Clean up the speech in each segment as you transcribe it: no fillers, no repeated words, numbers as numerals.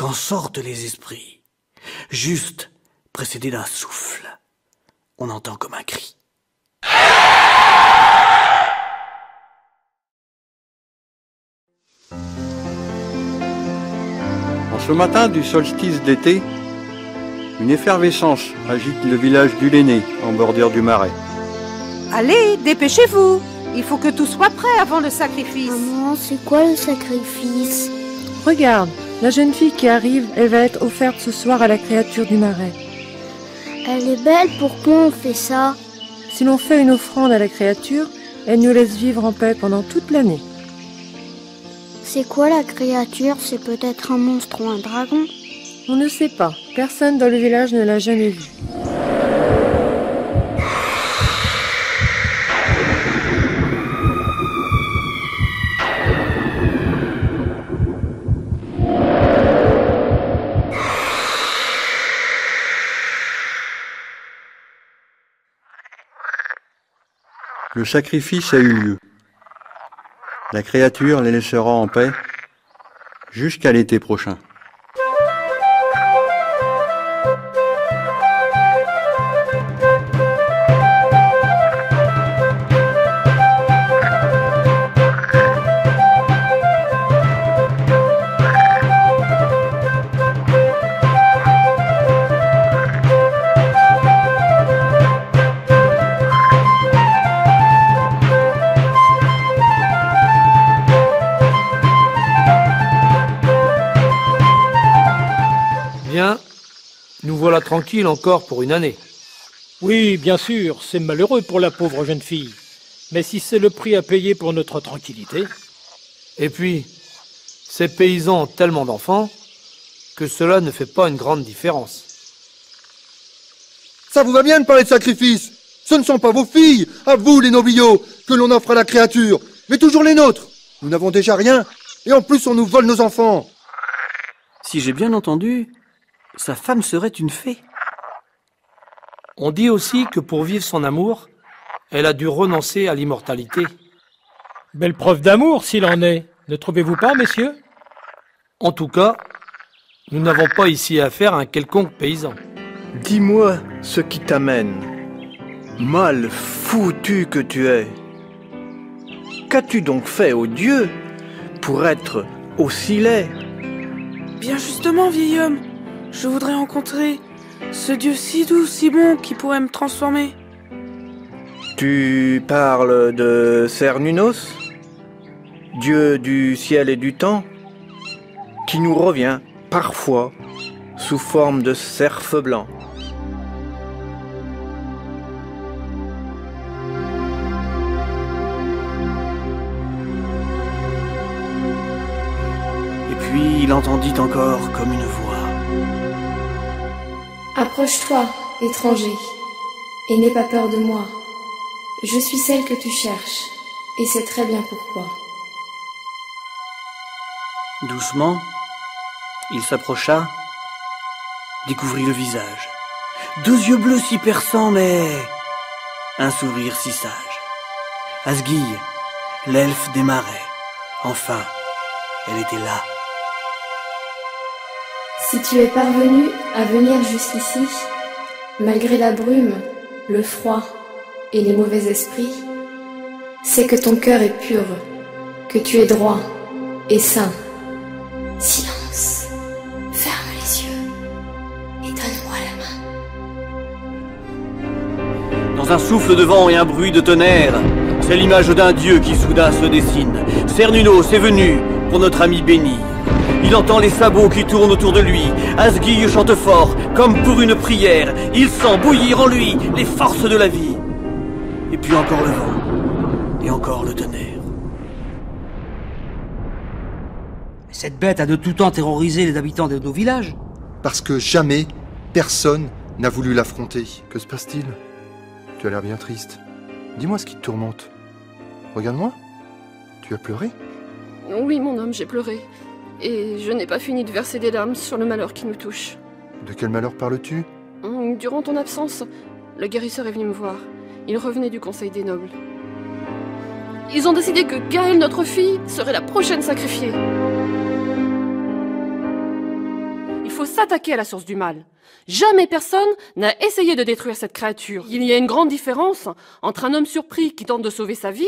quand sortent les esprits, juste précédé d'un souffle, on entend comme un cri. En ce matin du solstice d'été, une effervescence agite le village du Lenné, en bordure du Marais. Allez, dépêchez-vous. Il faut que tout soit prêt avant le sacrifice. Maman, c'est quoi le sacrifice? Regarde, la jeune fille qui arrive, elle va être offerte ce soir à la créature du Marais. Elle est belle, pourquoi on fait ça? Si l'on fait une offrande à la créature, elle nous laisse vivre en paix pendant toute l'année. C'est quoi la créature? C'est peut-être un monstre ou un dragon? On ne sait pas. Personne dans le village ne l'a jamais vue. Le sacrifice a eu lieu. La créature les laissera en paix jusqu'à l'été prochain. Bien, nous voilà tranquilles encore pour une année. Oui, bien sûr, c'est malheureux pour la pauvre jeune fille. Mais si c'est le prix à payer pour notre tranquillité... Et puis, ces paysans ont tellement d'enfants que cela ne fait pas une grande différence. Ça vous va bien de parler de sacrifice? Ce ne sont pas vos filles, à vous les nobillots, que l'on offre à la créature, mais toujours les nôtres. Nous n'avons déjà rien, et en plus on nous vole nos enfants. Si j'ai bien entendu, sa femme serait une fée. On dit aussi que pour vivre son amour, elle a dû renoncer à l'immortalité. Belle preuve d'amour, s'il en est. Ne trouvez-vous pas, messieurs? En tout cas, nous n'avons pas ici affaire à un quelconque paysan. Dis-moi ce qui t'amène. Mal foutu que tu es. Qu'as-tu donc fait au Dieu pour être aussi laid? Bien justement, vieil homme, je voudrais rencontrer ce Dieu si doux, si bon, qui pourrait me transformer. Tu parles de Cernunnos, Dieu du ciel et du temps, qui nous revient parfois sous forme de cerf blanc. Et puis il entendit encore comme une voix. Approche-toi, étranger, et n'aie pas peur de moi. Je suis celle que tu cherches, et sais très bien pourquoi. Doucement, il s'approcha, découvrit le visage. 2 yeux bleus si perçants, mais un sourire si sage. Asguille, l'elfe des marais. Enfin, elle était là. Si tu es parvenu à venir jusqu'ici, malgré la brume, le froid et les mauvais esprits, c'est que ton cœur est pur, que tu es droit et saint. Silence, ferme les yeux et donne-moi la main. Dans un souffle de vent et un bruit de tonnerre, c'est l'image d'un dieu qui soudain se dessine. Cernunnos est venu pour notre ami béni. Il entend les sabots qui tournent autour de lui. Asguille chante fort, comme pour une prière. Il sent bouillir en lui les forces de la vie. Et puis encore le vent, et encore le tonnerre. Cette bête a de tout temps terrorisé les habitants de nos villages. Parce que jamais, personne n'a voulu l'affronter. Que se passe-t-il? Tu as l'air bien triste. Dis-moi ce qui te tourmente. Regarde-moi. Tu as pleuré? Oui, mon homme, j'ai pleuré. Et je n'ai pas fini de verser des larmes sur le malheur qui nous touche. De quel malheur parles-tu? Durant ton absence, le guérisseur est venu me voir. Il revenait du Conseil des Nobles. Ils ont décidé que Gaëlle, notre fille, serait la prochaine sacrifiée. faut s'attaquer à la source du mal. Jamais personne n'a essayé de détruire cette créature. Il y a une grande différence entre un homme surpris qui tente de sauver sa vie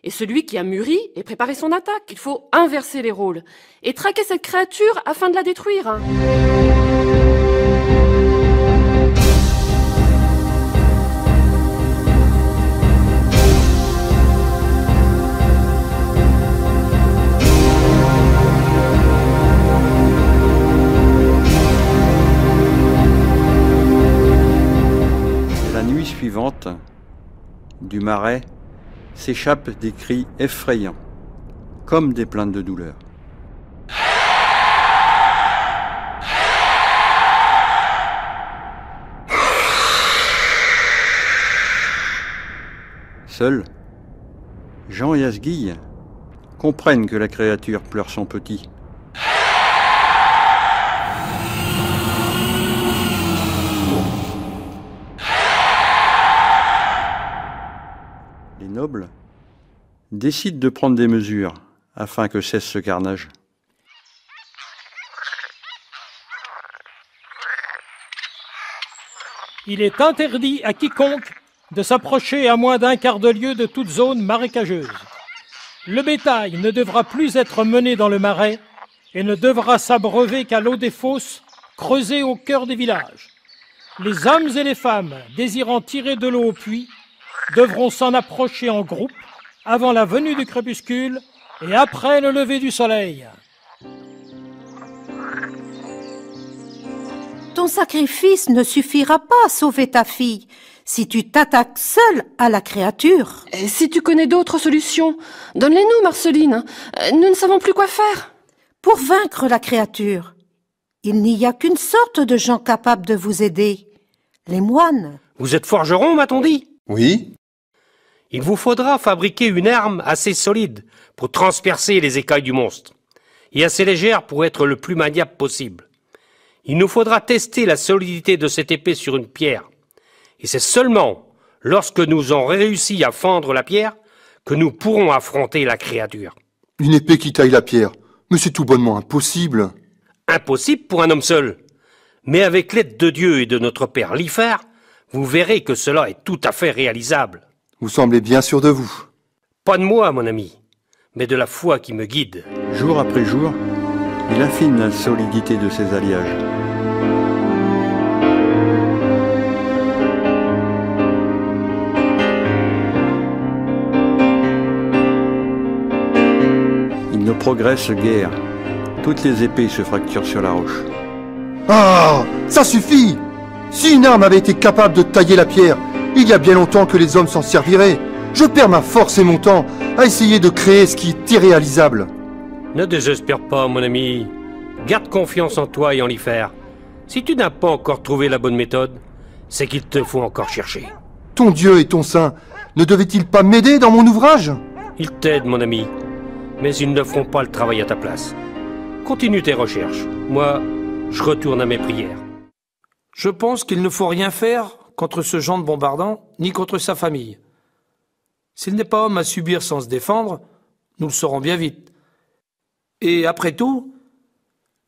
et celui qui a mûri et préparé son attaque. Il faut inverser les rôles et traquer cette créature afin de la détruire. Suivante, du marais, s'échappent des cris effrayants, comme des plaintes de douleur. Seuls, Jean et Asguille comprennent que la créature pleure son petit. Les nobles décident de prendre des mesures afin que cesse ce carnage. Il est interdit à quiconque de s'approcher à moins d'un quart de lieue de toute zone marécageuse. Le bétail ne devra plus être mené dans le marais et ne devra s'abreuver qu'à l'eau des fosses creusées au cœur des villages. Les hommes et les femmes désirant tirer de l'eau au puits devront s'en approcher en groupe avant la venue du crépuscule et après le lever du soleil. Ton sacrifice ne suffira pas à sauver ta fille si tu t'attaques seule à la créature. Et si tu connais d'autres solutions, donne-les-nous, Marceline. Nous ne savons plus quoi faire. Pour vaincre la créature, il n'y a qu'une sorte de gens capables de vous aider, les moines. Vous êtes forgeron, m'a-t-on dit? Oui. Il vous faudra fabriquer une arme assez solide pour transpercer les écailles du monstre, et assez légère pour être le plus maniable possible. Il nous faudra tester la solidité de cette épée sur une pierre, et c'est seulement lorsque nous aurons réussi à fendre la pierre que nous pourrons affronter la créature. Une épée qui taille la pierre, mais c'est tout bonnement impossible. Impossible pour un homme seul, mais avec l'aide de Dieu et de notre Père Lifer, vous verrez que cela est tout à fait réalisable. Vous semblez bien sûr de vous. Pas de moi, mon ami, mais de la foi qui me guide. Jour après jour, il affine la solidité de ses alliages. Il ne progresse guère. Toutes les épées se fracturent sur la roche. Ah, ça suffit! Si une arme avait été capable de tailler la pierre, il y a bien longtemps que les hommes s'en serviraient. Je perds ma force et mon temps à essayer de créer ce qui est irréalisable. Ne désespère pas, mon ami. Garde confiance en toi et en Lifer. Si tu n'as pas encore trouvé la bonne méthode, c'est qu'il te faut encore chercher. Ton Dieu et ton Saint ne devaient-ils pas m'aider dans mon ouvrage? Ils t'aident, mon ami, mais ils ne feront pas le travail à ta place. Continue tes recherches. Moi, je retourne à mes prières. Je pense qu'il ne faut rien faire contre ce Jean de Bombardant, ni contre sa famille. S'il n'est pas homme à subir sans se défendre, nous le saurons bien vite. Et après tout,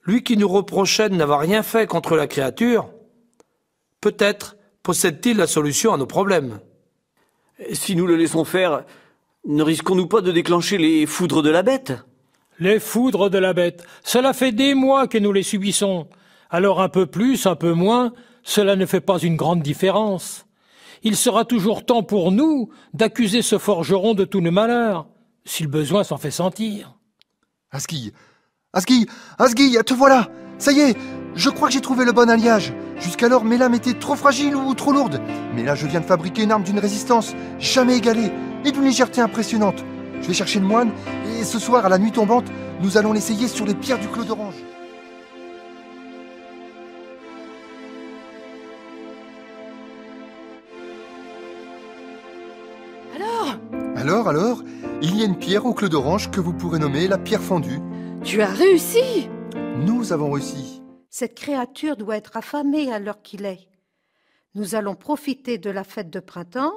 lui qui nous reprochait de n'avoir rien fait contre la créature, peut-être possède-t-il la solution à nos problèmes. Si nous le laissons faire, ne risquons-nous pas de déclencher les foudres de la bête? Les foudres de la bête, cela fait des mois que nous les subissons. Alors un peu plus, un peu moins, cela ne fait pas une grande différence. Il sera toujours temps pour nous d'accuser ce forgeron de tous nos malheurs, si le besoin s'en fait sentir. Asguille, te voilà! Ça y est, je crois que j'ai trouvé le bon alliage. Jusqu'alors, mes lames étaient trop fragiles ou trop lourdes. Mais là, je viens de fabriquer une arme d'une résistance jamais égalée et d'une légèreté impressionnante. Je vais chercher le moine et ce soir, à la nuit tombante, nous allons l'essayer sur les pierres du Clos d'Orange. Alors, il y a une pierre au Clos d'Orange que vous pourrez nommer la pierre fendue. Tu as réussi! Nous avons réussi. Cette créature doit être affamée à l'heure qu'il est. Nous allons profiter de la fête de printemps.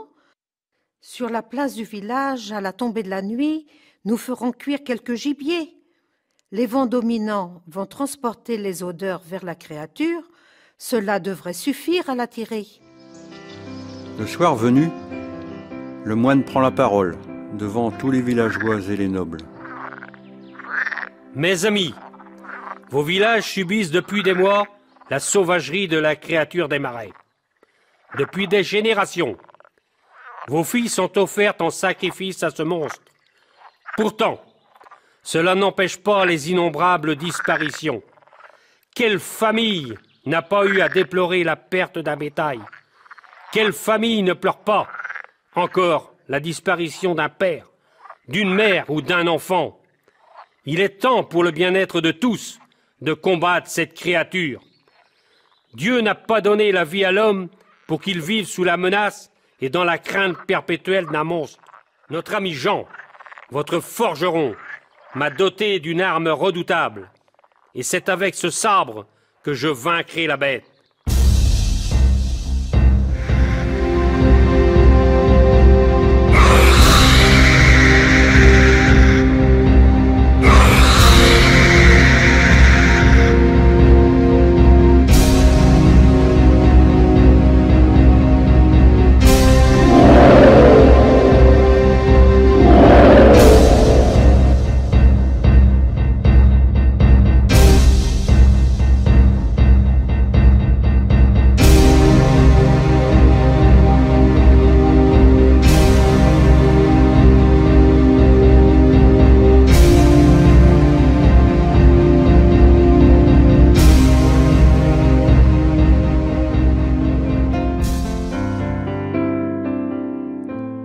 Sur la place du village, à la tombée de la nuit, nous ferons cuire quelques gibiers. les vents dominants vont transporter les odeurs vers la créature, cela devrait suffire à l'attirer. Le soir venu, le moine prend la parole devant tous les villageois et les nobles. Mes amis, vos villages subissent depuis des mois la sauvagerie de la créature des marais. Depuis des générations, vos filles sont offertes en sacrifice à ce monstre. Pourtant, cela n'empêche pas les innombrables disparitions. Quelle famille n'a pas eu à déplorer la perte d'un bétail? Quelle famille ne pleure pas encore la disparition d'un père, d'une mère ou d'un enfant? Il est temps pour le bien-être de tous de combattre cette créature. Dieu n'a pas donné la vie à l'homme pour qu'il vive sous la menace et dans la crainte perpétuelle d'un monstre. Notre ami Jean, votre forgeron, m'a doté d'une arme redoutable, et c'est avec ce sabre que je vaincrai la bête.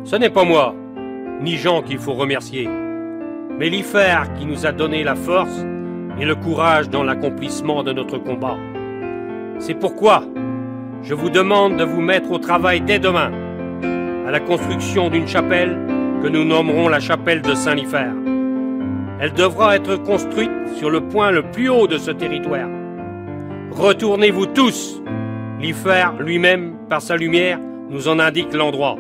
Ce n'est pas moi, ni Jean qu'il faut remercier, mais l'Ifer qui nous a donné la force et le courage dans l'accomplissement de notre combat. C'est pourquoi je vous demande de vous mettre au travail dès demain à la construction d'une chapelle que nous nommerons la chapelle de Saint-Lifer. Elle devra être construite sur le point le plus haut de ce territoire. Retournez-vous tous. L'Ifer lui-même, par sa lumière, nous en indique l'endroit.